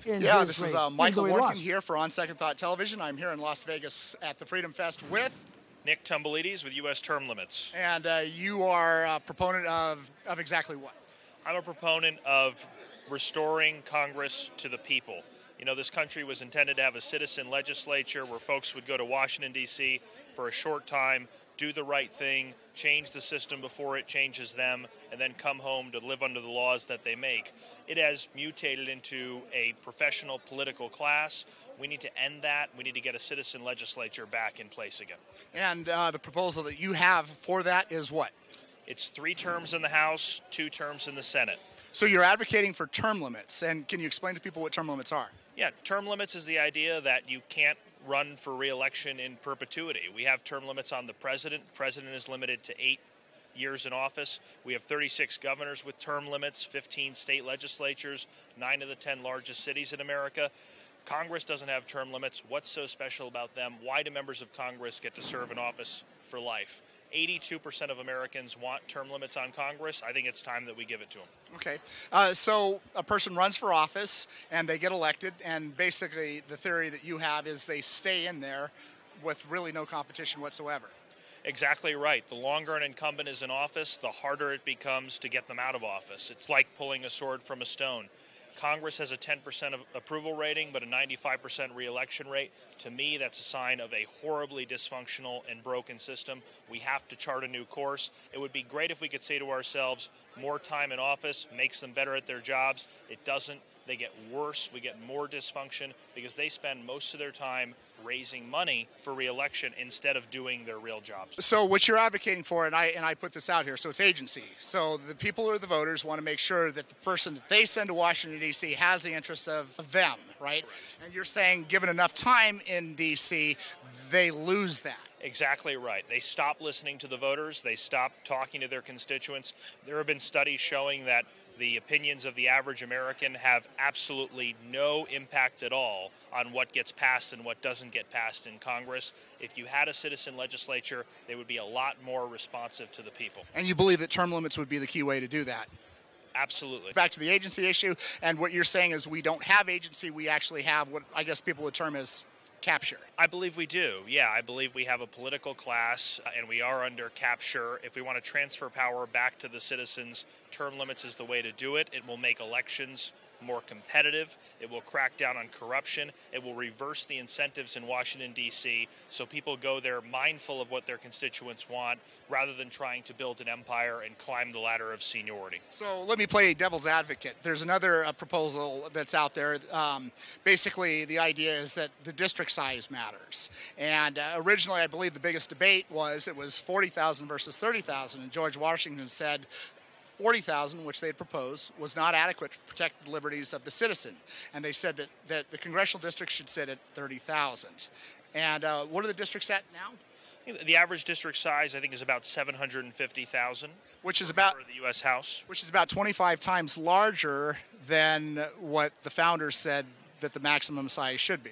Yeah, this is Michael Warkin Warkin here for On Second Thought Television. I'm here in Las Vegas at the Freedom Fest with Nick Tumbelides with U.S. Term Limits. And you are a proponent of exactly what? I'm a proponent of restoring Congress to the people. You know, this country was intended to have a citizen legislature where folks would go to Washington, D.C. for a short time, do the right thing, change the system before it changes them, and then come home to live under the laws that they make. It has mutated into a professional political class. We need to end that. We need to get a citizen legislature back in place again. And the proposal that you have for that is what? It's 3 terms in the House, 2 terms in the Senate. So you're advocating for term limits, and can you explain to people what term limits are? Yeah, term limits is the idea that you can't run for re-election in perpetuity. We have term limits on the president. The president is limited to 8 years in office. We have 36 governors with term limits, 15 state legislatures, 9 of the 10 largest cities in America. Congress doesn't have term limits. What's so special about them? Why do members of Congress get to serve in office for life? 82% of Americans want term limits on Congress. I think it's time that we give it to them. Okay. So a person runs for office and they get elected, and basically the theory that you have is they stay in there with really no competition whatsoever. Exactly right. The longer an incumbent is in office, the harder it becomes to get them out of office. It's like pulling a sword from a stone. Congress has a 10% approval rating, but a 95% re-election rate. To me, that's a sign of a horribly dysfunctional and broken system. We have to chart a new course. It would be great if we could say to ourselves, more time in office makes them better at their jobs. It doesn't. They get worse. We get more dysfunction because they spend most of their time raising money for re-election instead of doing their real jobs. So what you're advocating for, and I put this out here, so it's agency. So the people or the voters want to make sure that the person that they send to Washington, D.C. has the interest of them, right? Correct. And you're saying given enough time in D.C., they lose that. Exactly right. They stop listening to the voters. They stop talking to their constituents. There have been studies showing that the opinions of the average American have absolutely no impact at all on what gets passed and what doesn't get passed in Congress. If you had a citizen legislature, they would be a lot more responsive to the people. And you believe that term limits would be the key way to do that? Absolutely. Back to the agency issue, and what you're saying is we don't have agency, we actually have what I guess people would term as capture. I believe we do. Yeah, I believe we have a political class and we are under capture. If we want to transfer power back to the citizens, term limits is the way to do it. It will make elections more competitive. It will crack down on corruption. It will reverse the incentives in Washington, D.C., so people go there mindful of what their constituents want rather than trying to build an empire and climb the ladder of seniority. So let me play devil's advocate. There's another proposal that's out there. Basically, the idea is that the district size matters. And originally, I believe the biggest debate was 40,000 versus 30,000. And George Washington said 40,000, which they had proposed, was not adequate to protect the liberties of the citizen. And they said that the congressional district should sit at 30,000. And what are the districts at now? The average district size, I think, is about 750,000. Which is about for the U.S. House. Which is about 25 times larger than what the founders said that the maximum size should be.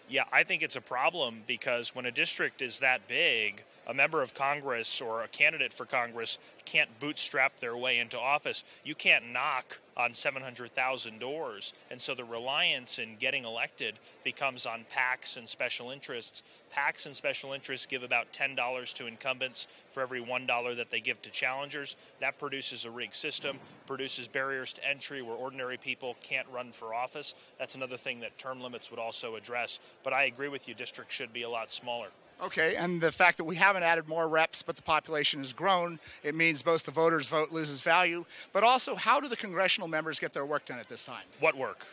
Yeah, I think it's a problem because when a district is that big, a member of Congress or a candidate for Congress can't bootstrap their way into office. You can't knock on 700,000 doors. And so the reliance in getting elected becomes on PACs and special interests. PACs and special interests give about $10 to incumbents for every $1 that they give to challengers. That produces a rigged system, produces barriers to entry where ordinary people can't run for office. That's another thing that term limits would also address. But I agree with you, districts should be a lot smaller. Okay, and the fact that we haven't added more reps, but the population has grown, it means both the voters' vote loses value, but also how do the congressional members get their work done at this time? What work?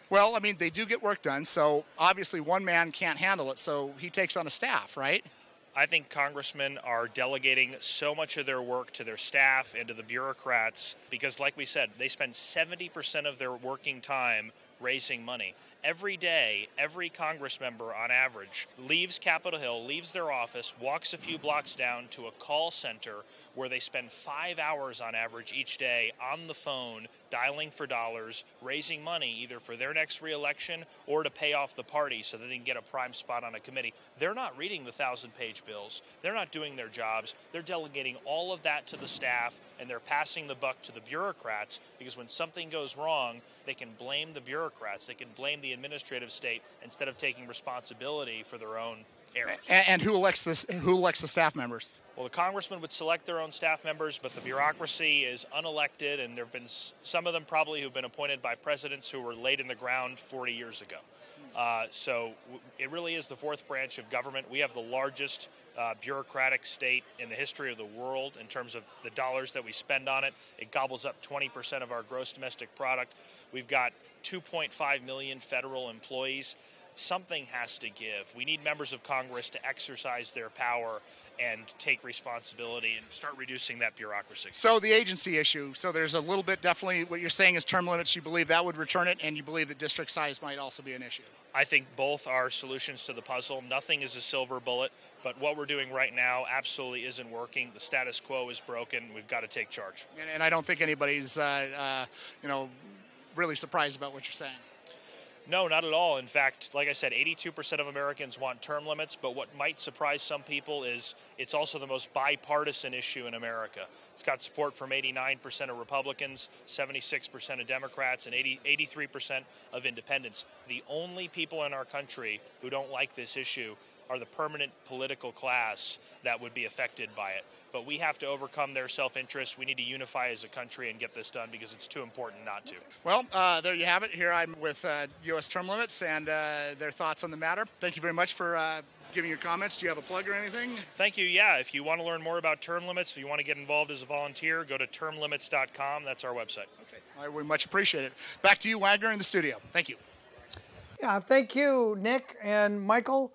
Well, I mean, they do get work done, so obviously one man can't handle it, so he takes on a staff, right? I think congressmen are delegating so much of their work to their staff and to the bureaucrats because, like we said, they spend 70% of their working time raising money. Every day, every Congress member on average leaves Capitol Hill, leaves their office, walks a few blocks down to a call center where they spend 5 hours on average each day on the phone, dialing for dollars, raising money either for their next reelection or to pay off the party so that they can get a prime spot on a committee. They're not reading the 1,000-page bills. They're not doing their jobs. They're delegating all of that to the staff, and they're passing the buck to the bureaucrats, because when something goes wrong, they can blame the bureaucrats. They can blame the administrative state instead of taking responsibility for their own errors. And who elects this? Who elects the staff members? Well, the congressman would select their own staff members, but the bureaucracy is unelected, and there have been some of them probably who've been appointed by presidents who were laid in the ground 40 years ago. So it really is the fourth branch of government. We have the largest bureaucratic state in the history of the world in terms of the dollars that we spend on it. It gobbles up 20% of our gross domestic product. We've got 2.5 million federal employees. Something has to give. We need members of Congress to exercise their power and take responsibility and start reducing that bureaucracy. So the agency issue, so there's a little bit, definitely what you're saying is term limits. You believe that would return it, and you believe that district size might also be an issue. I think both are solutions to the puzzle. Nothing is a silver bullet, but what we're doing right now absolutely isn't working. The status quo is broken. We've got to take charge. And I don't think anybody's, really surprised about what you're saying. No, not at all. In fact, like I said, 82% of Americans want term limits, but what might surprise some people is it's also the most bipartisan issue in America. It's got support from 89% of Republicans, 76% of Democrats, and 83% of independents. The only people in our country who don't like this issue are the permanent political class that would be affected by it. But we have to overcome their self-interest. We need to unify as a country and get this done because it's too important not to. Well, there you have it. Here I'm with U.S. Term Limits and their thoughts on the matter. Thank you very much for giving your comments. Do you have a plug or anything? Thank you. Yeah, if you want to learn more about term limits, if you want to get involved as a volunteer, go to termlimits.com. That's our website. Okay, we much appreciate it. Back to you, Wagener, in the studio. Thank you. Yeah, thank you, Nick and Michael.